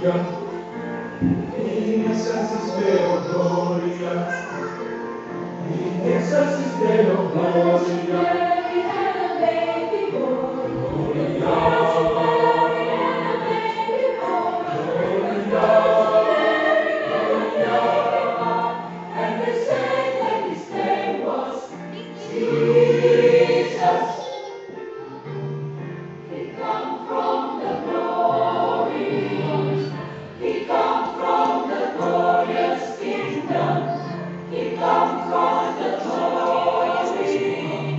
In excelsis Deo gloria, in excelsis Deo gloria, and they said that his name was Jesus. He come from the glory. He come from the glorious kingdom. He come from the glory.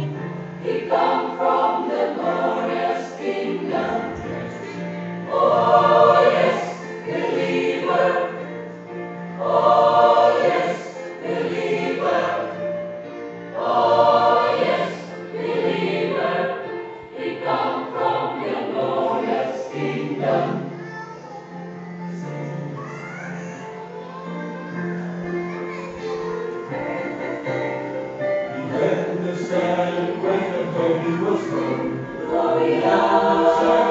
He come from the glorious kingdom. Oh yes, believer. Oh yes, believer. Oh yes, believer. He come from the glorious kingdom. when the sky, when the baby was born, Gloria.